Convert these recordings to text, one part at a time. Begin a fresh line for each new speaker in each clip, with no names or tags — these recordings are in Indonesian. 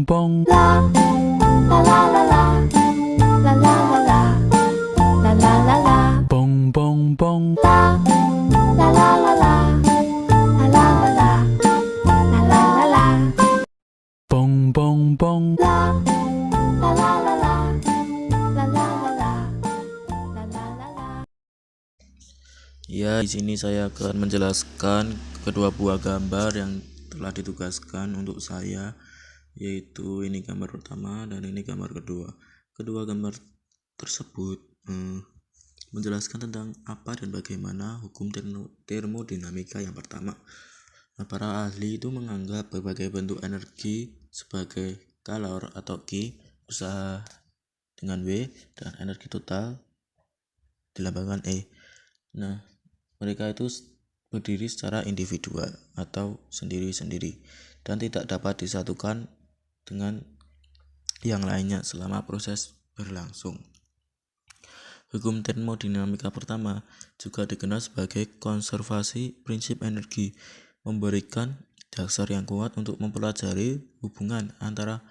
bong bong.
La la la la la la la la la la la la la
Bong bong bong.
la la la la la la la la la la la la la
Bong bong bong.
la la la la la la la la la la la la.
Ya, di sini saya akan menjelaskan kedua buah gambar yang telah ditugaskan untuk saya, yaitu ini gambar pertama dan ini gambar kedua. Kedua gambar tersebut menjelaskan tentang apa dan bagaimana hukum termodinamika yang pertama. Nah, para ahli itu menganggap berbagai bentuk energi sebagai kalor atau Q, usaha dengan W, dan energi total dilambangkan E. Nah, mereka itu berdiri secara individual atau sendiri-sendiri dan tidak dapat disatukan dengan yang lainnya selama proses berlangsung. Hukum termodinamika pertama juga dikenal sebagai konservasi prinsip energi, memberikan dasar yang kuat untuk mempelajari hubungan antara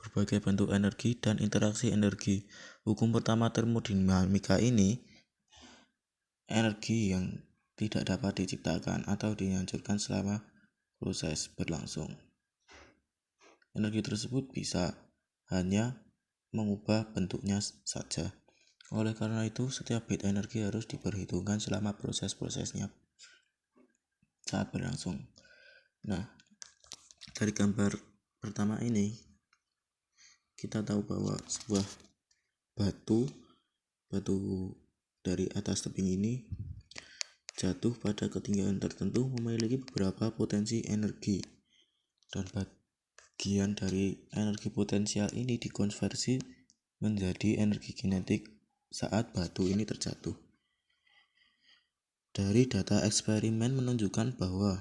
berbagai bentuk energi dan interaksi energi. Hukum pertama termodinamika ini, energi yang tidak dapat diciptakan atau dihancurkan selama proses berlangsung. Energi tersebut bisa hanya mengubah bentuknya saja. Oleh karena itu, setiap bit energi harus diperhitungkan selama proses-prosesnya saat berlangsung. Nah, dari gambar pertama ini kita tahu bahwa sebuah batu dari atas tebing ini jatuh pada ketinggian tertentu memiliki beberapa potensi energi, dan bagian dari energi potensial ini dikonversi menjadi energi kinetik saat batu ini terjatuh. Dari data eksperimen menunjukkan bahwa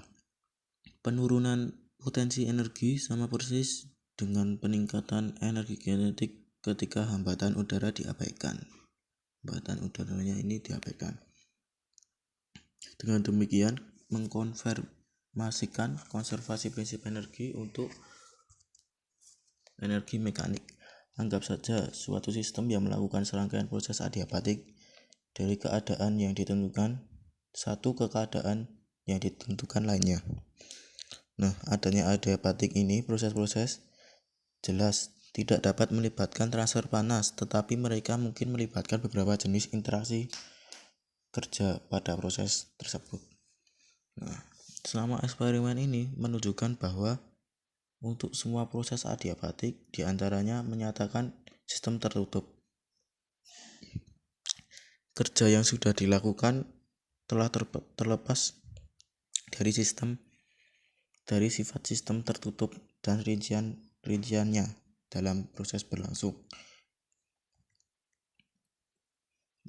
penurunan potensi energi sama persis dengan peningkatan energi kinetik ketika hambatan udara diabaikan. Hambatan udaranya ini diabaikan. Dengan demikian, mengkonfirmasikan konservasi prinsip energi untuk energi mekanik. Anggap saja suatu sistem yang melakukan serangkaian proses adiabatik dari keadaan yang ditentukan satu ke keadaan yang ditentukan lainnya. Nah, adanya adiabatik ini proses-proses jelas tidak dapat melibatkan transfer panas, tetapi mereka mungkin melibatkan beberapa jenis interaksi kerja pada proses tersebut. Nah, selama eksperimen ini menunjukkan bahwa untuk semua proses adiabatik diantaranya menyatakan sistem tertutup. Kerja yang sudah dilakukan telah terlepas dari sifat sistem tertutup dan rinciannya dalam proses berlangsung.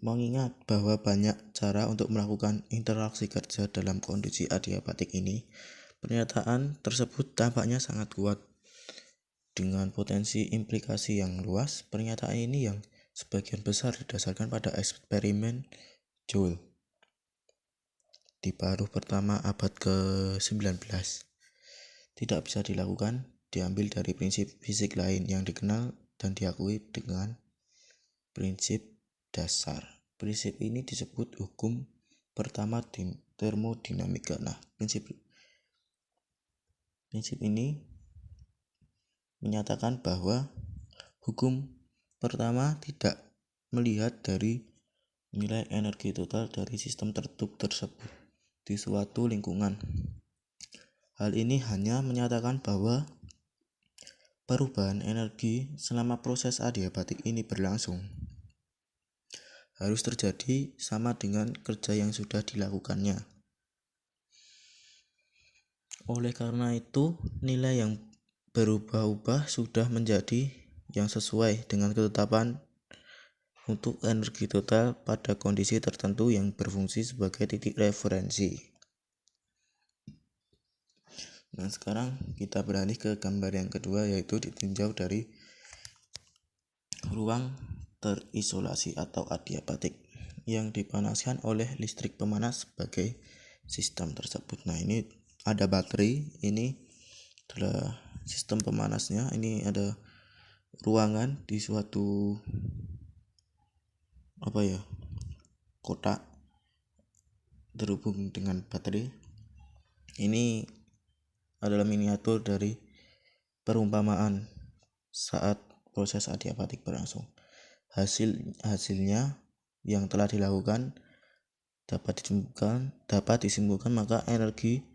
Mengingat bahwa banyak cara untuk melakukan interaksi kerja dalam kondisi adiabatik ini, pernyataan tersebut tampaknya sangat kuat. Dengan potensi implikasi yang luas, pernyataan ini yang sebagian besar didasarkan pada eksperimen Joule di paruh pertama abad ke-19 tidak bisa diambil dari prinsip fisik lain yang dikenal dan diakui dengan prinsip dasar. Prinsip ini disebut hukum pertama termodinamika. Nah, prinsip ini menyatakan bahwa hukum pertama tidak melihat dari nilai energi total dari sistem tertutup tersebut di suatu lingkungan. Hal ini hanya menyatakan bahwa perubahan energi selama proses adiabatik ini berlangsung harus terjadi sama dengan kerja yang sudah dilakukannya. Oleh karena itu, nilai yang berubah-ubah sudah menjadi yang sesuai dengan ketetapan untuk energi total pada kondisi tertentu yang berfungsi sebagai titik referensi. Nah, sekarang kita beralih ke gambar yang kedua, yaitu ditinjau dari ruang terisolasi atau adiabatik yang dipanaskan oleh listrik pemanas sebagai sistem tersebut. Nah, ini ada baterai, ini adalah sistem pemanasnya. Ini ada ruangan di suatu kotak terhubung dengan baterai. Ini adalah miniatur dari perumpamaan saat proses adiabatik berlangsung. Hasilnya yang telah dilakukan dapat disimpulkan maka energi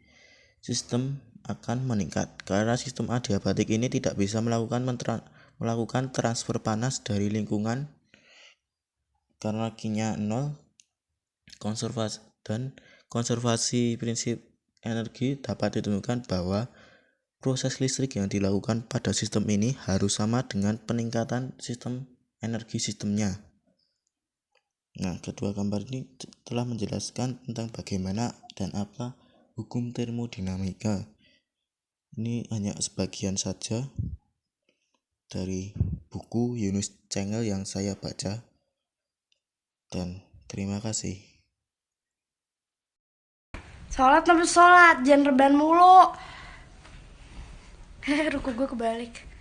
sistem akan meningkat karena sistem adiabatik ini tidak bisa melakukan transfer panas dari lingkungan karena Q-nya 0. Konservasi prinsip energi dapat ditentukan bahwa proses listrik yang dilakukan pada sistem ini harus sama dengan peningkatan sistem energi sistemnya. Nah, kedua gambar ini telah menjelaskan tentang bagaimana dan apa hukum termodinamika. Ini hanya sebagian saja dari buku Yunus Cengel yang saya baca. Dan terima kasih.
Sholat jangan rebahan mulu. Ruku gue kebalik.